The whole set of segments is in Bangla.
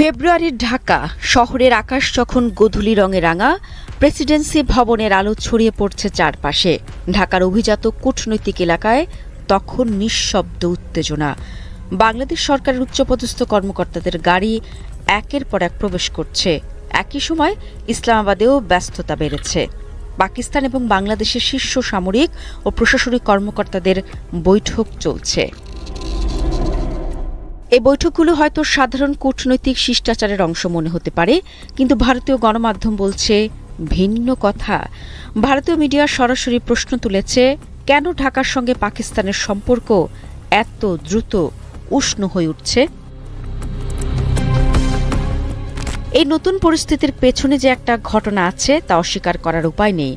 ফেব্রুয়ারির ঢাকা শহরের আকাশ যখন গোধূলি রঙে রাঙা, প্রেসিডেন্সি ভবনের আলো ছড়িয়ে পড়ছে চারপাশে। ঢাকার অভিজাত কূটনৈতিক এলাকায় তখন নিঃশব্দ উত্তেজনা। বাংলাদেশ সরকারের উচ্চপদস্থ কর্মকর্তাদের গাড়ি একের পর এক প্রবেশ করছে। একই সময় ইসলামাবাদেও ব্যস্ততা বেড়েছে। পাকিস্তান এবং বাংলাদেশের শীর্ষ সামরিক ও প্রশাসনিক কর্মকর্তাদের বৈঠক চলছে। এই বৈঠকগুলো হয়তো সাধারণ কূটনৈতিক শিষ্টাচারের অংশ মনে হতে পারে, কিন্তু ভারতীয় গণমাধ্যম বলছে ভিন্ন কথা। ভারতীয় মিডিয়া সরাসরি প্রশ্ন তুলেছে, কেন ঢাকার সঙ্গে পাকিস্তানের সম্পর্ক এত দ্রুত উষ্ণ হয়ে উঠছে? এই নতুন পরিস্থিতির পেছনে যে একটা ঘটনা আছে তা অস্বীকার করার উপায় নেই।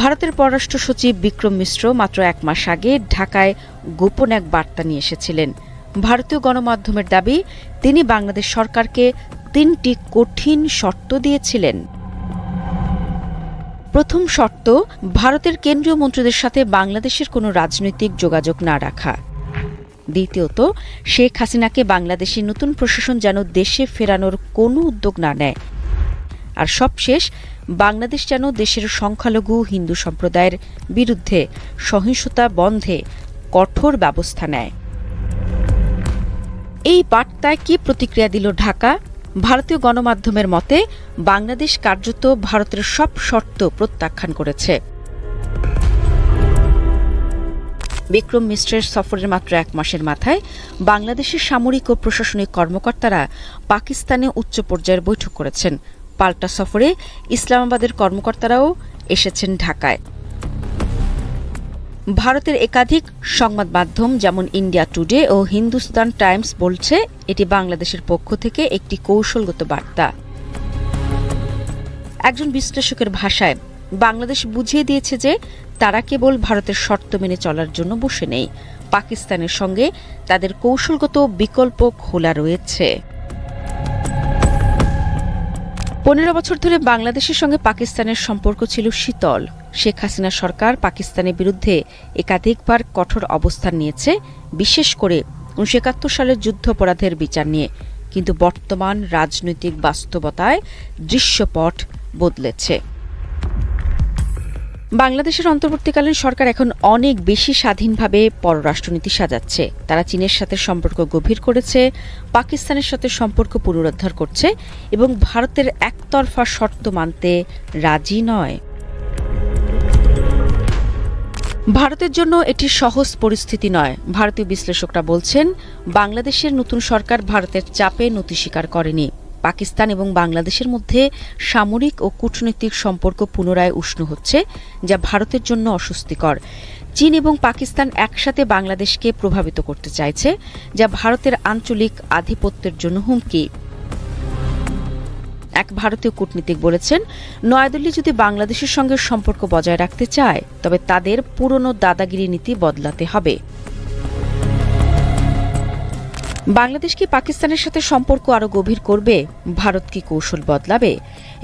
ভারতের পররাষ্ট্র সচিব বিক্রম মিশ্র মাত্র এক মাস আগে ঢাকায় গোপন এক বার্তা নিয়ে এসেছিলেন। ভারতীয় গণমাধ্যমের দাবি, তিনি বাংলাদেশ সরকারকে ৩টি কঠিন শর্ত দিয়েছিলেন। প্রথম শর্ত, ভারতের কেন্দ্রীয় মন্ত্রীদের সাথে বাংলাদেশের কোনো রাজনৈতিক যোগাযোগ না রাখা। দ্বিতীয়ত, শেখ হাসিনাকে বাংলাদেশের নতুন প্রশাসন যেন দেশে ফেরানোর কোনো উদ্যোগ না নেয়। আর সবশেষ, বাংলাদেশ যেন দেশের সংখ্যালঘু হিন্দু সম্প্রদায়ের বিরুদ্ধে সহিংসতা বন্ধে কঠোর ব্যবস্থা নেয়। এই বার্তায় কি প্রতিক্রিয়া দিল ঢাকা? ভারতীয় গণমাধ্যমের মতে, বাংলাদেশ কার্যত ভারতের সব শর্ত প্রত্যাখ্যান করেছে। বিক্রম মিশ্রের সফরের মাত্র এক মাসের মাথায় বাংলাদেশের সামরিক ও প্রশাসনিক কর্মকর্তারা পাকিস্তানে উচ্চ পর্যায়ের বৈঠক করেছেন। পাল্টা সফরে ইসলামাবাদের কর্মকর্তারাও এসেছেন ঢাকায়। ভারতের একাধিক সংবাদ মাধ্যম যেমন ইন্ডিয়া টুডে ও হিন্দুস্তান টাইমস বলছে, এটি বাংলাদেশের পক্ষ থেকে একটি কৌশলগত বার্তা। একজন বিশ্লেষকের ভাষায়, বাংলাদেশ বুঝিয়ে দিয়েছে যে তারা কেবল ভারতের শর্ত মেনে চলার জন্য বসে নেই, পাকিস্তানের সঙ্গে তাদের কৌশলগত বিকল্প খোলা রয়েছে। ১৫ বছর ধরে বাংলাদেশের সঙ্গে পাকিস্তানের সম্পর্ক ছিল শীতল। শেখ হাসিনা সরকার পাকিস্তানের বিরুদ্ধে একাধিকবার কঠোর অবস্থান নিয়েছে, বিশেষ করে ১৯৭১ সালের যুদ্ধাপরাধের বিচার নিয়ে। কিন্তু বর্তমান রাজনৈতিক বাস্তবতায় দৃশ্যপট বদলেছে। বাংলাদেশের অন্তর্বর্তীকালীন সরকার এখন অনেক বেশি স্বাধীনভাবে পররাষ্ট্রনীতি সাজাচ্ছে। তারা চীনের সাথে সম্পর্ক গভীর করেছে, পাকিস্তানের সাথে সম্পর্ক পুনরুদ্ধার করছে এবং ভারতের একতরফা শর্ত মানতে রাজি নয়। ভারতের জন্য এটি সহজ পরিস্থিতি নয়। ভারতীয় বিশ্লেষকরা বলছেন, বাংলাদেশের নতুন সরকার ভারতের চাপে নতি স্বীকার করেনি। পাকিস্তান এবং বাংলাদেশের মধ্যে সামরিক ও কূটনৈতিক সম্পর্ক পুনরায় উষ্ণ হচ্ছে, যা ভারতের জন্য অস্বস্তিকর। চীন এবং পাকিস্তান একসাথে বাংলাদেশকে প্রভাবিত করতে চাইছে, যা ভারতের আঞ্চলিক আধিপত্যের জন্য হুমকি। এক ভারতীয় কূটনীতিক বলেছেন, নয়াদিল্লি যদি বাংলাদেশের সঙ্গে সম্পর্ক বজায় রাখতে চায়, তবে তাদের পুরনো দাদাগিরি নীতি বদলাতে হবে। বাংলাদেশ কি পাকিস্তানের সাথে সম্পর্ক আরও গভীর করবে? ভারত কি কৌশল বদলাবে?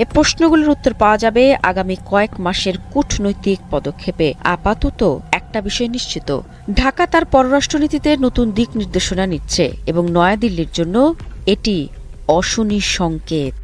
এ প্রশ্নগুলোর উত্তর পাওয়া যাবে আগামী কয়েক মাসের কূটনৈতিক পদক্ষেপে। আপাতত একটা বিষয় নিশ্চিত, ঢাকা তার পররাষ্ট্রনীতিতে নতুন দিক নির্দেশনা নিচ্ছে এবং নয়াদিল্লির জন্য এটি অশনি সংকেত।